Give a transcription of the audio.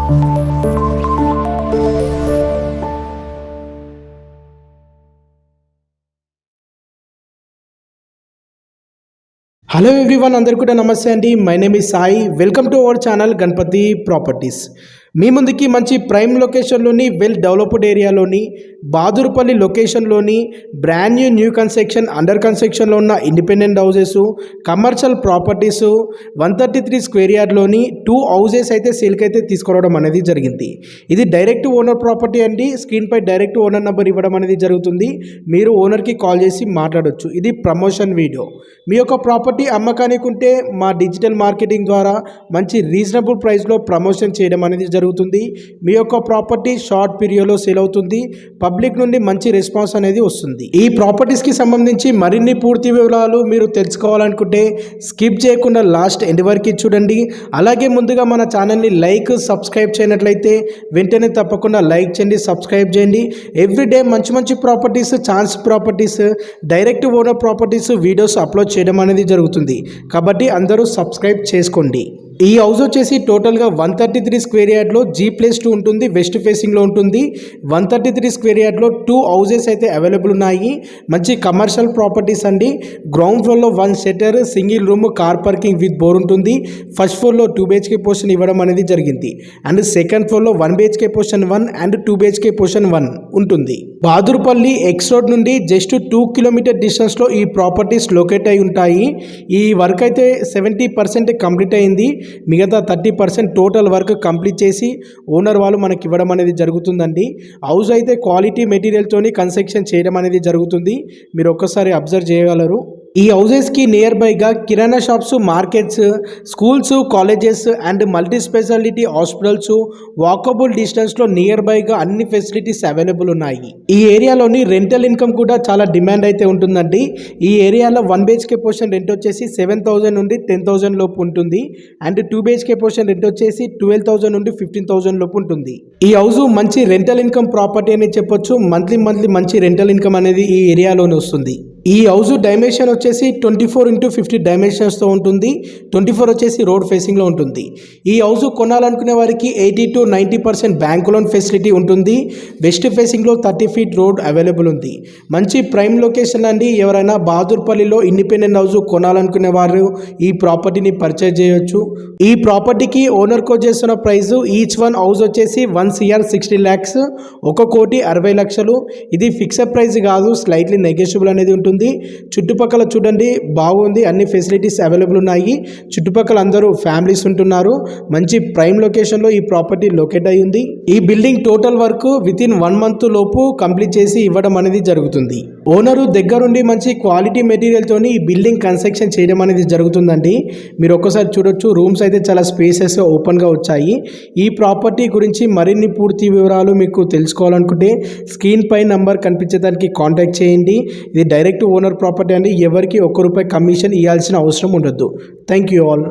Hello everyone, అందరికీ కూడా నమస్తే అండి. My name is Sai. Welcome to our channel Ganapathi properties. మీ ముందుకి మంచి ప్రైమ్ లొకేషన్లోని వెల్ డెవలప్డ్ ఏరియాలోని బాదురుపల్లి లొకేషన్లోని బ్రాండ్ న్యూ కన్స్ట్రక్షన్ అండర్ కన్స్ట్రక్షన్లో ఉన్న independent houses, commercial properties 133 square యార్డ్లోని 2 హౌసెస్ అయితే సేల్కి అయితే తీసుకురావడం అనేది జరిగింది. ఇది డైరెక్ట్ ఓనర్ ప్రాపర్టీ అండి. స్క్రీన్పై డైరెక్ట్ ఓనర్ నెంబర్ ఇవ్వడం అనేది జరుగుతుంది. మీరు ఓనర్కి కాల్ చేసి మాట్లాడవచ్చు. ఇది ప్రమోషన్ వీడియో. మీ యొక్క ప్రాపర్టీ అమ్మకానికి ఉంటే మా డిజిటల్ మార్కెటింగ్ ద్వారా మంచి రీజనబుల్ ప్రైస్లో ప్రమోషన్ చేయడం అనేది జరుగుతుంది. మీ యొక్క ప్రాపర్టీ షార్ట్ పీరియడ్లో సేల్ అవుతుంది. పబ్లిక్ నుండి మంచి రెస్పాన్స్ అనేది వస్తుంది. ఈ ప్రాపర్టీస్కి సంబంధించి మరిన్ని పూర్తి వివరాలు మీరు తెలుసుకోవాలనుకుంటే స్కిప్ చేయకుండా లాస్ట్ ఎండ్ వరకు చూడండి. అలాగే ముందుగా మన ఛానల్ని సబ్స్క్రైబ్ చేయనట్లయితే వెంటనే తప్పకుండా లైక్ చేయండి, సబ్స్క్రైబ్ చేయండి. ఎవ్రీడే మంచి మంచి properties, chance properties, direct owner properties videos upload చేయడం అనేది జరుగుతుంది. కాబట్టి అందరూ సబ్స్క్రైబ్ చేసుకోండి. ఈ హౌస్ వచ్చేసి టోటల్గా 133 స్క్వేర్ యార్డ్లో G+2 ఉంటుంది. వెస్ట్ ఫేసింగ్లో ఉంటుంది. 133 స్క్వేర్ యార్డ్లో 2 హౌసెస్ అయితే అవైలబుల్ ఉన్నాయి. మంచి కమర్షియల్ ప్రాపర్టీస్ అండి. గ్రౌండ్ ఫ్లోర్లో 1 shutter, single room, car parking with bore ఉంటుంది. ఫస్ట్ ఫ్లోర్లో 2 BHK పోర్షన్ ఇవ్వడం అనేది జరిగింది. అండ్ సెకండ్ ఫ్లోర్లో 1 BHK portion 1 and 2 BHK portion 1 ఉంటుంది. బాదురుపల్లి ఎక్స్ రోడ్ నుండి జస్ట్ 2 కిలోమీటర్ డిస్టెన్స్లో ఈ ప్రాపర్టీస్ లొకేట్ అయి ఉంటాయి. ఈ వర్క్ అయితే 70% కంప్లీట్ అయింది. మిగతా 30% టోటల్ వర్క్ కంప్లీట్ చేసి ఓనర్ వాళ్ళు మనకి ఇవ్వడం అనేది జరుగుతుందండి. హౌస్ అయితే క్వాలిటీ మెటీరియల్తోని కన్స్ట్రక్షన్ చేయడం అనేది జరుగుతుంది. మీరు ఒక్కసారి అబ్జర్వ్ చేయగలరు. ఈ హౌసెస్కి నియర్ బైగా కిరాణా shops, markets, schools, colleges and multi specialty hospitals walkable డిస్టెన్స్లో నియర్ బైగా అన్ని ఫెసిలిటీస్ అవైలబుల్ ఉన్నాయి. ఈ ఏరియాలోని రెంటల్ ఇన్కమ్ కూడా చాలా డిమాండ్ అయితే ఉంటుందండి. ఈ ఏరియాలో 1 BHK పోర్షన్ రెంట్ వచ్చేసి 7,000 నుండి 10,000 లోపు ఉంటుంది. అండ్ 2 BHK పోర్షన్ రెంట్ వచ్చేసి 12,000 నుండి 15,000 లోపు ఉంటుంది. ఈ హౌస్ మంచి రెంటల్ ఇన్కమ్ ప్రాపర్టీ అని చెప్పొచ్చు. మంత్లీ మంచి రెంటల్ ఇన్కమ్ అనేది ఈ ఏరియాలోనే వస్తుంది. ఈ హౌస్ డైమెన్షన్ వచ్చేసి 24x50 డైమెన్షన్స్తో ఉంటుంది. 24 వచ్చేసి రోడ్ ఫేసింగ్లో ఉంటుంది. ఈ హౌస్ కొనాలనుకునే వారికి 80 to 90% బ్యాంక్ లోన్ ఫెసిలిటీ ఉంటుంది. వెస్ట్ ఫేసింగ్లో 30 ఫీట్ రోడ్ అవైలబుల్ ఉంది. మంచి ప్రైమ్ లొకేషన్ అండి. ఎవరైనా బాదుర్పల్లిలో ఇండిపెండెంట్ హౌస్ కొనాలనుకునే వారు ఈ ప్రాపర్టీని పర్చేజ్ చేయొచ్చు. ఈ ప్రాపర్టీకి ఓనర్ కో చేస్తున్న ప్రైస్ ఈచ్ వన్ హౌస్ వచ్చేసి 1 CR 60 lakhs, 1,60,00,000. ఇది ఫిక్స్డ్ ప్రైస్ కాదు, స్లైట్లీ నెగోషియబుల్ అనేది ఉంటుంది. చుట్టుపక్కల చూడండి, బాగుంది. అన్ని ఫెసిలిటీస్ అవైలబుల్ ఉన్నాయి. చుట్టుపక్కల అందరూ ఫ్యామిలీస్ ఉంటున్నారు. మంచి ప్రైమ్ లొకేషన్లో ఈ ప్రాపర్టీ లొకేట్ అయి ఉంది. ఈ building total work within 1 month లోపు కంప్లీట్ చేసి ఇవ్వడం అనేది జరుగుతుంది. ఓనరు దగ్గరుండి మంచి క్వాలిటీ మెటీరియల్తోని ఈ బిల్డింగ్ కన్స్ట్రక్షన్ చేయడం అనేది జరుగుతుందండి. మీరు ఒక్కసారి చూడొచ్చు. రూమ్స్ అయితే చాలా స్పేసెస్ ఓపెన్గా వచ్చాయి. ఈ ప్రాపర్టీ గురించి మరిన్ని పూర్తి వివరాలు మీకు తెలుసుకోవాలనుకుంటే స్క్రీన్ పై నంబర్ కనిపించేదానికి కాంటాక్ట్ చేయండి. ఇది డైరెక్ట్ ఓనర్ ప్రాపర్టీ అండి. ఎవరికి ₹1 కమిషన్ ఇవ్వాల్సిన అవసరం ఉండదు. Thank you all.